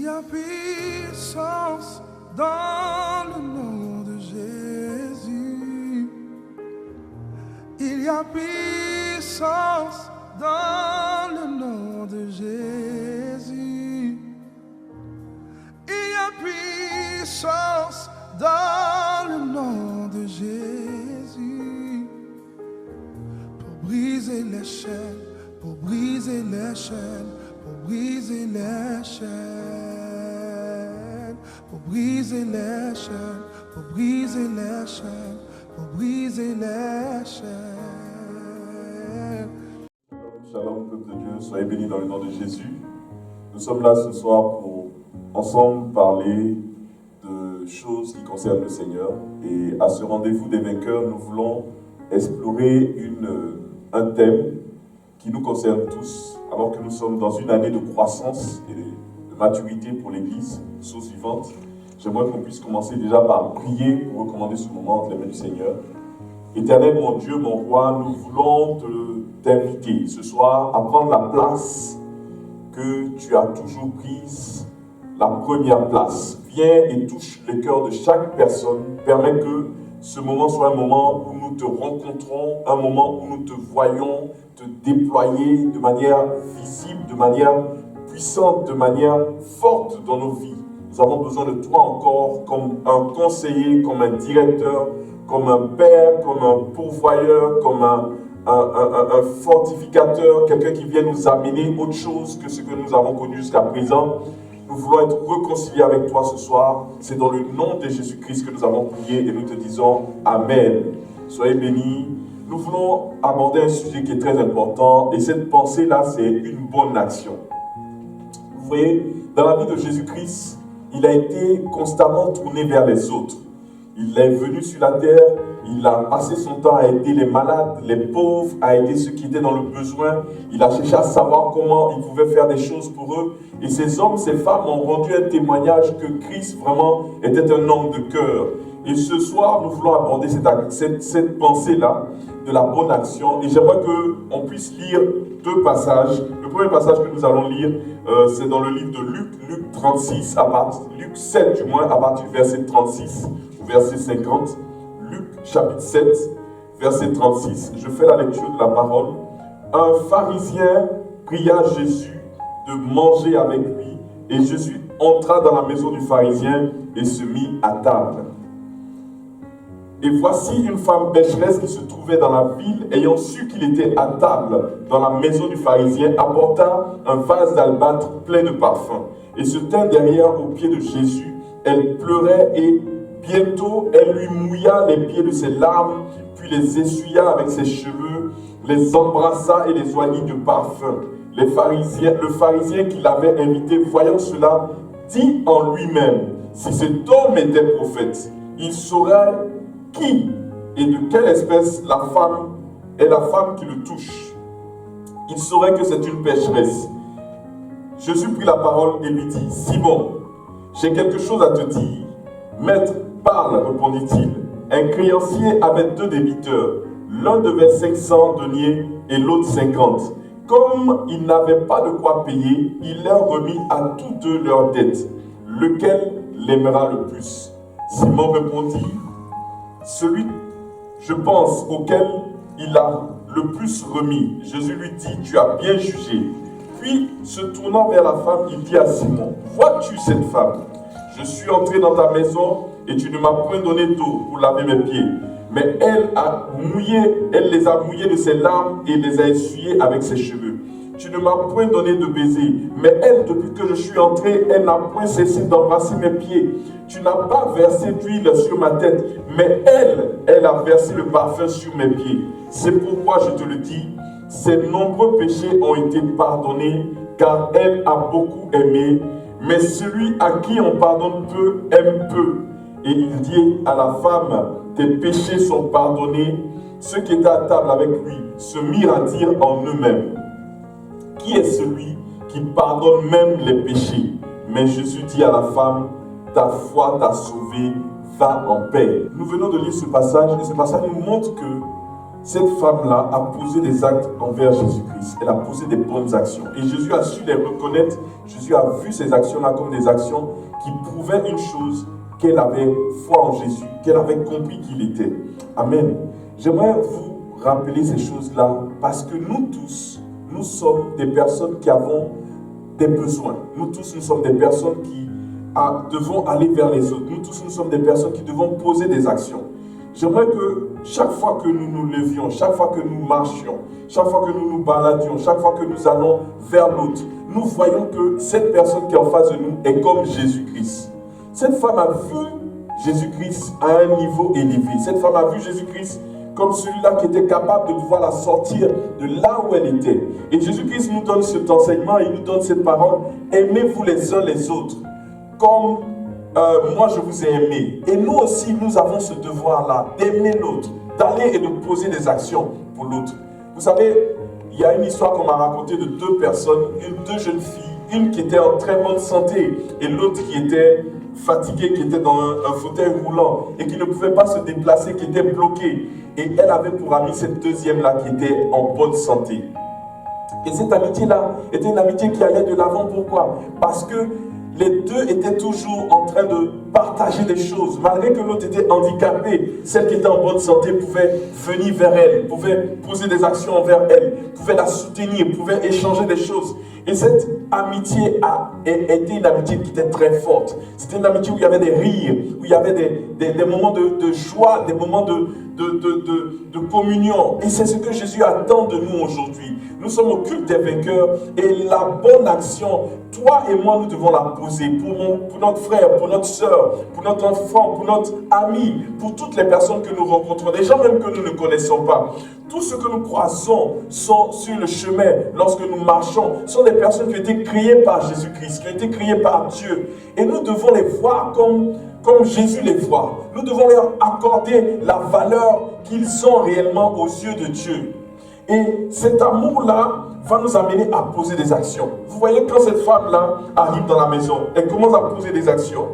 y a puissance dans le nom de Jésus. Il y a puissance dans le nom de Jésus. Il y a puissance dans le nom de Jésus. Pour briser les chaînes, pour briser les chaînes, pour briser les chaînes, pour briser les chaînes, pour briser les chaînes, pour briser les chaînes. Shalom, peuple de Dieu, soyez bénis dans le nom de Jésus. Nous sommes là ce soir pour ensemble parler de choses qui concernent le Seigneur. Et à ce rendez-vous des vainqueurs, nous voulons explorer un thème qui nous concerne tous, alors que nous sommes dans une année de croissance et de maturité pour l'Église. Chose suivante, j'aimerais qu'on puisse commencer déjà par prier pour recommander ce moment entre les mains du Seigneur. Éternel, mon Dieu, mon roi, nous voulons t'inviter ce soir à prendre la place que tu as toujours prise, la première place. Viens et touche le cœur de chaque personne. Permets que ce moment soit un moment où nous te rencontrons, un moment où nous te voyons te déployer de manière visible, de manière puissante, de manière forte dans nos vies. Nous avons besoin de toi encore comme un conseiller, comme un directeur, comme un père, comme un pourvoyeur, comme un fortificateur, quelqu'un qui vient nous amener autre chose que ce que nous avons connu jusqu'à présent. Nous voulons être réconciliés avec toi ce soir. C'est dans le nom de Jésus-Christ que nous avons prié et nous te disons Amen. Soyez bénis. Nous voulons aborder un sujet qui est très important et cette pensée-là, c'est une bonne action. Vous voyez, dans la vie de Jésus-Christ, il a été constamment tourné vers les autres. Il est venu sur la terre, il a passé son temps à aider les malades, les pauvres, à aider ceux qui étaient dans le besoin. Il a cherché à savoir comment il pouvait faire des choses pour eux. Et ces hommes, ces femmes ont rendu un témoignage que Christ vraiment était un homme de cœur. Et ce soir, nous voulons aborder cette pensée-là de la bonne action. Et j'aimerais qu'on puisse lire deux passages. Le premier passage que nous allons lire, c'est dans le livre de Luc, Luc 36, Luc 7 du moins, à partir du verset 36 au verset 50. Luc chapitre 7, verset 36. Je fais la lecture de la parole. Un pharisien pria Jésus de manger avec lui, et Jésus entra dans la maison du pharisien et se mit à table. Et voici une femme pécheresse qui se trouvait dans la ville, ayant su qu'il était à table dans la maison du pharisien, apporta un vase d'albâtre plein de parfums, et se tint derrière aux pieds de Jésus. Elle pleurait et bientôt elle lui mouilla les pieds de ses larmes, puis les essuya avec ses cheveux, les embrassa et les oignit de parfum. Le pharisien qui l'avait invité, voyant cela, dit en lui-même, si cet homme était prophète, il saurait qui et de quelle espèce la femme est la femme qui le touche. Il saurait que c'est une pécheresse. Jésus prit la parole et lui dit, Simon, j'ai quelque chose à te dire. Maître, parle, répondit-il. Un créancier avait 2 débiteurs. L'un devait 500 deniers et l'autre 50. Comme il n'avait pas de quoi payer, il leur remit à tous deux leurs dettes. Lequel l'aimera le plus? Simon répondit, celui, je pense, auquel il a le plus remis. Jésus lui dit, tu as bien jugé. Puis, se tournant vers la femme, il dit à Simon, vois-tu cette femme? Je suis entré dans ta maison et tu ne m'as point donné d'eau pour laver mes pieds. Mais elle les a mouillés de ses larmes et les a essuyés avec ses cheveux. Tu ne m'as point donné de baiser, mais elle, depuis que je suis entré, elle n'a point cessé d'embrasser mes pieds. Tu n'as pas versé d'huile sur ma tête, mais elle a versé le parfum sur mes pieds. C'est pourquoi je te le dis, ses nombreux péchés ont été pardonnés, car elle a beaucoup aimé, mais celui à qui on pardonne peu, aime peu. Et il dit à la femme, tes péchés sont pardonnés. Ceux qui étaient à table avec lui se mirent à dire en eux-mêmes, qui est celui qui pardonne même les péchés? Mais Jésus dit à la femme, ta foi t'a sauvé, va en paix. Nous venons de lire ce passage et ce passage nous montre que cette femme-là a posé des actes envers Jésus-Christ. Elle a posé des bonnes actions. Et Jésus a su les reconnaître. Jésus a vu ces actions-là comme des actions qui prouvaient une chose, qu'elle avait foi en Jésus, qu'elle avait compris qui il était. Amen. J'aimerais vous rappeler ces choses-là parce que nous tous, nous sommes des personnes qui avons des besoins. Nous tous, nous sommes des personnes qui devons aller vers les autres. Nous tous, nous sommes des personnes qui devons poser des actions. J'aimerais que chaque fois que nous nous levions, chaque fois que nous marchions, chaque fois que nous nous baladions, chaque fois que nous allons vers l'autre, nous voyons que cette personne qui est en face de nous est comme Jésus-Christ. Cette femme a vu Jésus-Christ à un niveau élevé. Cette femme a vu Jésus-Christ comme celui-là qui était capable de pouvoir la sortir de là où elle était. Et Jésus-Christ nous donne cet enseignement, il nous donne cette parole. Aimez-vous les uns les autres, comme moi je vous ai aimé. Et nous aussi, nous avons ce devoir-là d'aimer l'autre, d'aller et de poser des actions pour l'autre. Vous savez, il y a une histoire qu'on m'a racontée de deux personnes, deux jeunes filles, une qui était en très bonne santé et l'autre qui était fatiguée, qui était dans un fauteuil roulant et qui ne pouvait pas se déplacer, qui était bloquée. Et elle avait pour amie cette deuxième-là qui était en bonne santé. Et cette amitié-là était une amitié qui allait de l'avant. Pourquoi? Parce que les deux étaient toujours en train de partager des choses. Malgré que l'autre était handicapée, celle qui était en bonne santé pouvait venir vers elle, pouvait poser des actions envers elle, pouvait la soutenir, pouvait échanger des choses. Et cette amitié a été une amitié qui était très forte. C'était une amitié où il y avait des rires, où il y avait des moments de joie, des moments de communion. Et c'est ce que Jésus attend de nous aujourd'hui. Nous sommes au culte des vainqueurs et la bonne action, toi et moi, nous devons la poser pour notre frère, pour notre soeur, pour notre enfant, pour notre ami, pour toutes les personnes que nous rencontrons, des gens même que nous ne connaissons pas. Tout ce que nous croisons sont sur le chemin, lorsque nous marchons, sont des personnes qui ont été créées par Jésus-Christ, qui ont été créées par Dieu. Et nous devons les voir comme Jésus les voit. Nous devons leur accorder la valeur qu'ils ont réellement aux yeux de Dieu. Et cet amour-là va nous amener à poser des actions. Vous voyez, quand cette femme-là arrive dans la maison, elle commence à poser des actions.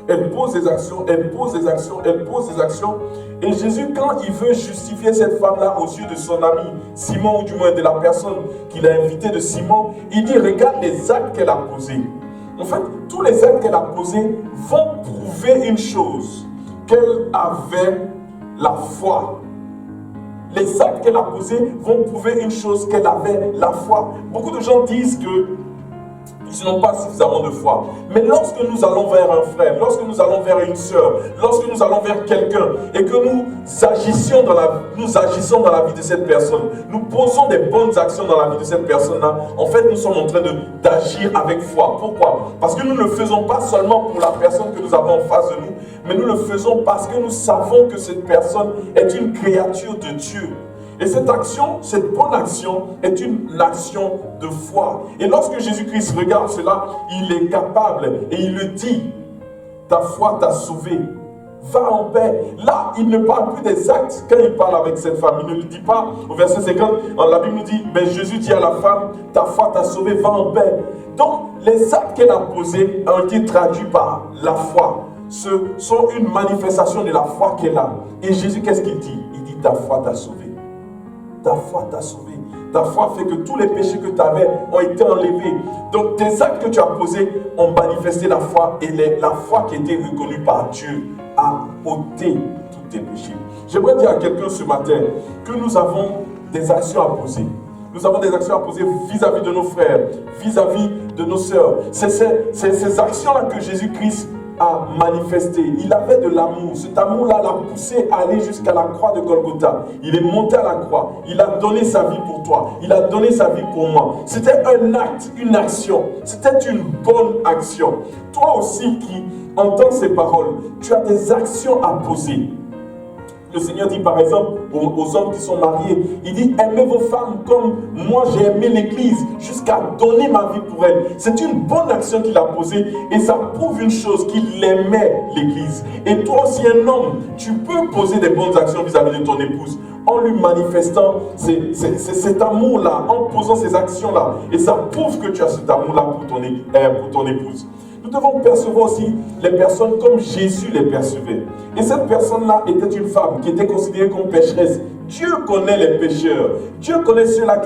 Elle pose des actions, elle pose des actions, elle pose des actions. Et Jésus, quand il veut justifier cette femme-là aux yeux de son ami Simon, ou du moins de la personne qu'il a invitée de Simon, il dit, regarde les actes qu'elle a posés. En fait, tous les actes qu'elle a posés vont prouver une chose, qu'elle avait la foi. Les actes qu'elle a posés vont prouver une chose, qu'elle avait la foi. Beaucoup de gens disent qu'ils n'ont pas suffisamment de foi. Mais lorsque nous allons vers un frère, lorsque nous allons vers une sœur, lorsque nous allons vers quelqu'un et que nous agissons dans la vie de cette personne, nous posons des bonnes actions dans la vie de cette personne-là, en fait, nous sommes en train d'agir avec foi. Pourquoi? Parce que nous ne le faisons pas seulement pour la personne que nous avons en face de nous, mais nous le faisons parce que nous savons que cette personne est une créature de Dieu. Et cette action, cette bonne action, est une action de foi. Et lorsque Jésus-Christ regarde cela, il est capable et il le dit, ta foi t'a sauvé. Va en paix. Là, il ne parle plus des actes quand il parle avec cette femme. Il ne le dit pas au verset 50. La Bible nous dit, mais Jésus dit à la femme, ta foi t'a sauvé, va en paix. Donc, les actes qu'elle a posés ont été traduits par la foi. Ce sont une manifestation de la foi qu'elle a. Et Jésus, qu'est-ce qu'il dit? Il dit, ta foi t'a sauvé. Ta foi t'a sauvé. Ta foi fait que tous les péchés que tu avais ont été enlevés. Donc tes actes que tu as posés ont manifesté la foi. Et la foi qui a été reconnue par Dieu a ôté tous tes péchés. J'aimerais dire à quelqu'un ce matin que nous avons des actions à poser. Nous avons des actions à poser vis-à-vis de nos frères, vis-à-vis de nos sœurs. C'est ces actions-là que Jésus-Christ a manifesté. Il avait de l'amour. Cet amour-là l'a poussé à aller jusqu'à la croix de Golgotha. Il est monté à la croix. Il a donné sa vie pour toi. Il a donné sa vie pour moi. C'était un acte, une action. C'était une bonne action. Toi aussi qui entends ces paroles, tu as des actions à poser. Le Seigneur dit par exemple aux hommes qui sont mariés, il dit aimez vos femmes comme moi j'ai aimé l'église jusqu'à donner ma vie pour elle. C'est une bonne action qu'il a posée et ça prouve une chose, qu'il aimait l'église. Et toi aussi un homme, tu peux poser des bonnes actions vis-à-vis de ton épouse en lui manifestant cet amour-là, en posant ces actions-là. Et ça prouve que tu as cet amour-là pour ton épouse. Nous devons percevoir aussi les personnes comme Jésus les percevait. Et cette personne-là était une femme qui était considérée comme pécheresse. Dieu connaît les pécheurs. Dieu connaît ceux-là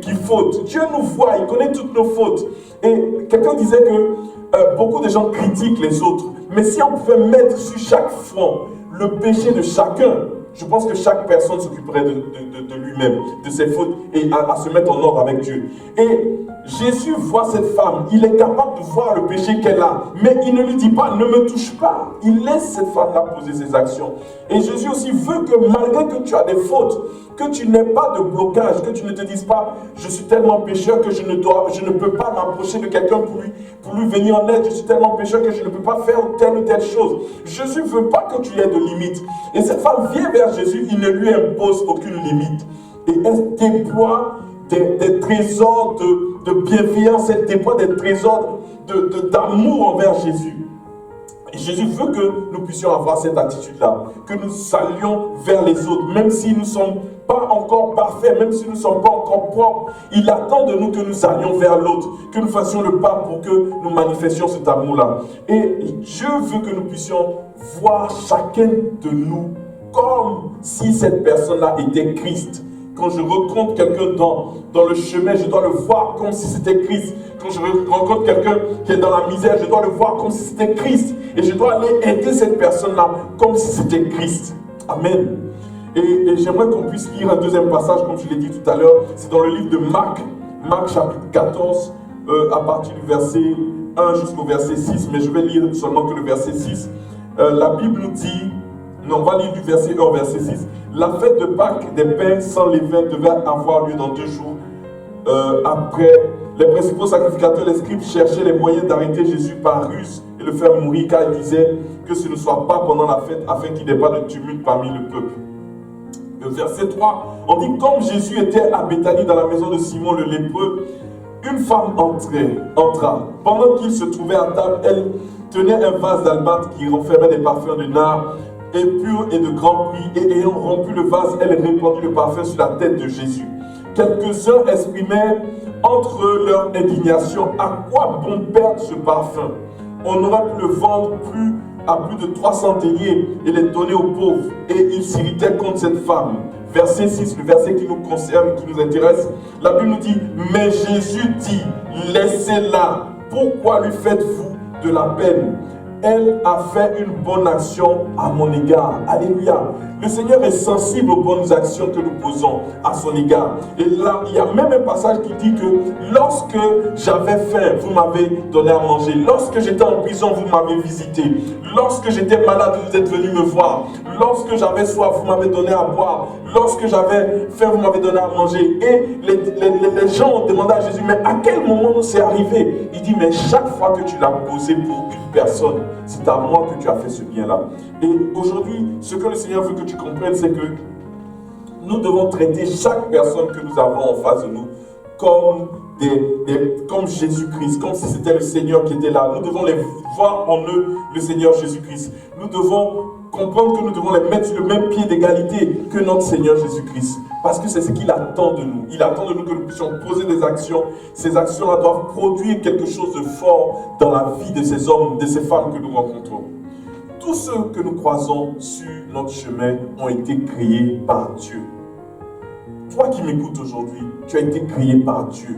qui fautent. Dieu nous voit, il connaît toutes nos fautes. Et quelqu'un disait que beaucoup de gens critiquent les autres. Mais si on pouvait mettre sur chaque front le péché de chacun, je pense que chaque personne s'occuperait de lui-même, de ses fautes, et à se mettre en ordre avec Dieu. Et Jésus voit cette femme, il est capable de voir le péché qu'elle a, mais il ne lui dit pas, ne me touche pas. Il laisse cette femme-là poser ses actions. Et Jésus aussi veut que malgré que tu as des fautes, que tu n'aies pas de blocage, que tu ne te dises pas, je suis tellement pécheur que je ne peux pas m'approcher de quelqu'un pour lui venir en aide, je suis tellement pécheur que je ne peux pas faire telle ou telle chose. Jésus ne veut pas que tu aies de limites. Et cette femme vient vers Jésus, il ne lui impose aucune limite. Et elle déploie des trésors de bienveillance, elle déploie des trésors d'amour envers Jésus. Et Jésus veut que nous puissions avoir cette attitude-là, que nous allions vers les autres, même si nous ne sommes pas encore parfaits, même si nous ne sommes pas encore propres. Il attend de nous que nous allions vers l'autre, que nous fassions le pas pour que nous manifestions cet amour-là. Et Dieu veut que nous puissions voir chacun de nous comme si cette personne-là était Christ. Quand je rencontre quelqu'un dans le chemin, je dois le voir comme si c'était Christ. Quand je rencontre quelqu'un qui est dans la misère, je dois le voir comme si c'était Christ. Et je dois aller aider cette personne-là comme si c'était Christ. Amen. Et j'aimerais qu'on puisse lire un deuxième passage, comme je l'ai dit tout à l'heure. C'est dans le livre de Marc, Marc chapitre 14, à partir du verset 1 jusqu'au verset 6. Mais je vais lire seulement que le verset 6. La Bible nous dit, on va lire du verset 1 au verset 6. La fête de Pâques des pains sans levain devait avoir lieu dans 2 jours. Après, les principaux sacrificateurs, les scribes, cherchaient les moyens d'arrêter Jésus par ruse et le faire mourir, car ils disaient que ce ne soit pas pendant la fête, afin qu'il n'y ait pas de tumulte parmi le peuple. Le verset 3, on dit, comme Jésus était à Béthanie dans la maison de Simon le lépreux, une femme entra. Pendant qu'il se trouvait à table, elle tenait un vase d'albâtre qui renfermait des parfums de nard, et pur et de grand prix, et ayant rompu le vase, elle répandit le parfum sur la tête de Jésus. Quelques-uns exprimaient entre leur indignation, à quoi bon perdre ce parfum? On aurait pu le vendre à plus de 300 deniers et les donner aux pauvres. Et ils s'irritaient contre cette femme. Verset 6, le verset qui nous concerne, qui nous intéresse. La Bible nous dit, mais Jésus dit, laissez-la, pourquoi lui faites-vous de la peine? Elle a fait une bonne action à mon égard. Alléluia. Le Seigneur est sensible aux bonnes actions que nous posons à son égard. Et là, il y a même un passage qui dit que lorsque j'avais faim, vous m'avez donné à manger. Lorsque j'étais en prison, vous m'avez visité. Lorsque j'étais malade, vous êtes venu me voir. Lorsque j'avais soif, vous m'avez donné à boire. Lorsque j'avais faim, vous m'avez donné à manger. Et les gens ont demandé à Jésus, mais à quel moment c'est arrivé? Il dit, mais chaque fois que tu l'as posé pour une personne, c'est à moi que tu as fait ce bien-là. Et aujourd'hui, ce que le Seigneur veut que tu comprennes, c'est que nous devons traiter chaque personne que nous avons en face de nous comme Jésus-Christ, comme si c'était le Seigneur qui était là. Nous devons les voir en eux, le Seigneur Jésus-Christ. Nous devons comprendre que nous devons les mettre sur le même pied d'égalité que notre Seigneur Jésus-Christ. Parce que c'est ce qu'il attend de nous. Il attend de nous que nous puissions poser des actions. Ces actions-là doivent produire quelque chose de fort dans la vie de ces hommes, de ces femmes que nous rencontrons. Tous ceux que nous croisons sur notre chemin ont été créés par Dieu. Toi qui m'écoutes aujourd'hui, tu as été créé par Dieu.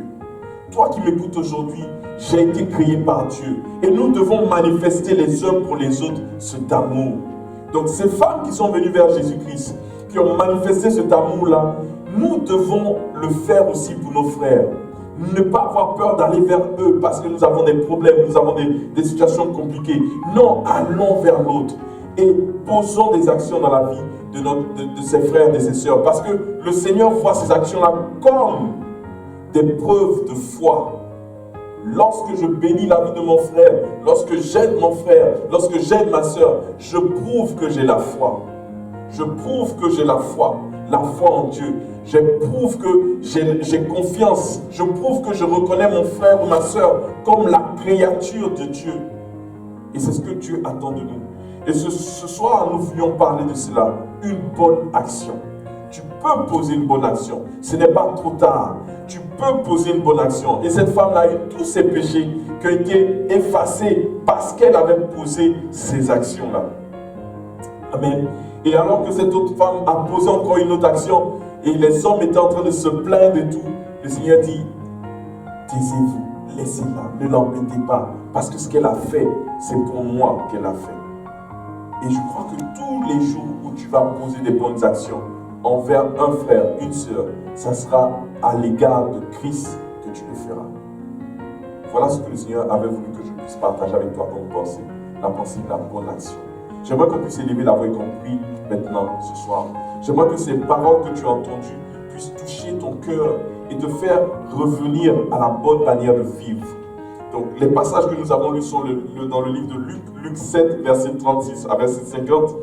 Toi qui m'écoutes aujourd'hui, j'ai été créé par Dieu. Et nous devons manifester les uns pour les autres cet amour. Donc ces femmes qui sont venues vers Jésus-Christ, qui ont manifesté cet amour-là, nous devons le faire aussi pour nos frères. Ne pas avoir peur d'aller vers eux parce que nous avons des problèmes, nous avons des situations compliquées. Non, allons vers l'autre et posons des actions dans la vie de ses frères et de ses sœurs. Parce que le Seigneur voit ces actions-là comme des preuves de foi. Lorsque je bénis la vie de mon frère, lorsque j'aide mon frère, lorsque j'aide ma sœur, je prouve que j'ai la foi. Je prouve que j'ai la foi en Dieu. Je prouve que j'ai confiance. Je prouve que je reconnais mon frère ou ma sœur comme la créature de Dieu. Et c'est ce que Dieu attend de nous. Et ce soir, nous voulions parler de cela. Une bonne action. Tu peux poser une bonne action. Ce n'est pas trop tard. Tu peux poser une bonne action. Et cette femme-là a eu tous ses péchés qui ont été effacées parce qu'elle avait posé ces actions-là. Amen. Et alors que cette autre femme a posé encore une autre action, et les hommes étaient en train de se plaindre et tout, le Seigneur dit, taisez-vous, laissez-la, ne l'embêtez pas, parce que ce qu'elle a fait, c'est pour moi qu'elle a fait. Et je crois que tous les jours où tu vas poser des bonnes actions envers un frère, une sœur, ça sera à l'égard de Christ que tu le feras. Voilà ce que le Seigneur avait voulu que je puisse partager avec toi comme pensée, la pensée de la bonne action. J'aimerais qu'on puisse élever la voix et qu'on prie maintenant ce soir. J'aimerais que ces paroles que tu as entendues puissent toucher ton cœur et te faire revenir à la bonne manière de vivre. Donc les passages que nous avons lus sont dans le livre de Luc, Luc 7, verset 36 à verset 50,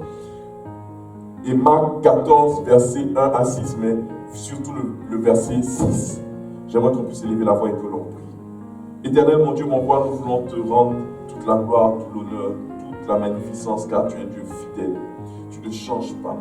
et Marc 14, verset 1 à 6, mais surtout le verset 6. J'aimerais qu'on puisse élever la voix et que l'on prie. Éternel mon Dieu, mon roi, nous voulons te rendre toute la gloire, tout l'honneur, toute la magnificence, car tu es un Dieu fidèle. Tu ne changes pas.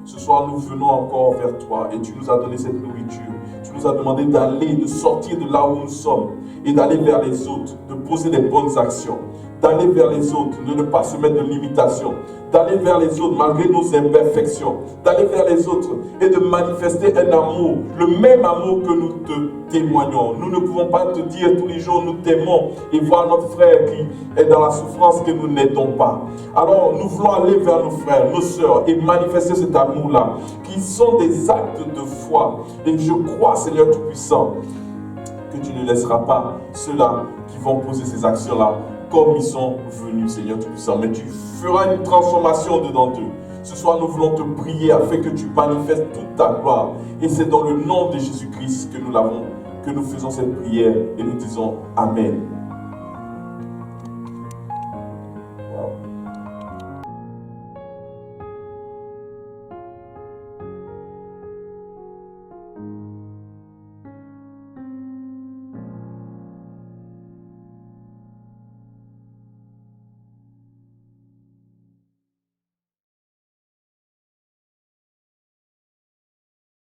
Ce soir, nous venons encore vers toi et tu nous as donné cette nourriture. Tu nous as demandé d'aller, de sortir de là où nous sommes et d'aller vers les autres, de poser des bonnes actions, d'aller vers les autres, de ne pas se mettre de limitations, d'aller vers les autres malgré nos imperfections, d'aller vers les autres et de manifester un amour, le même amour que nous te témoignons. Nous ne pouvons pas te dire tous les jours nous t'aimons et voir notre frère qui est dans la souffrance que nous n'aidons pas. Alors nous voulons aller vers nos frères, nos sœurs et manifester cet amour-là, qui sont des actes de foi. Et je crois, Seigneur Tout-Puissant, que tu ne laisseras pas ceux-là qui vont poser ces actions-là comme ils sont venus, Seigneur Tout-Puissant. Mais tu feras une transformation dedans d'eux. Ce soir, nous voulons te prier afin que tu manifestes toute ta gloire. Et c'est dans le nom de Jésus-Christ que nous faisons cette prière et nous disons Amen.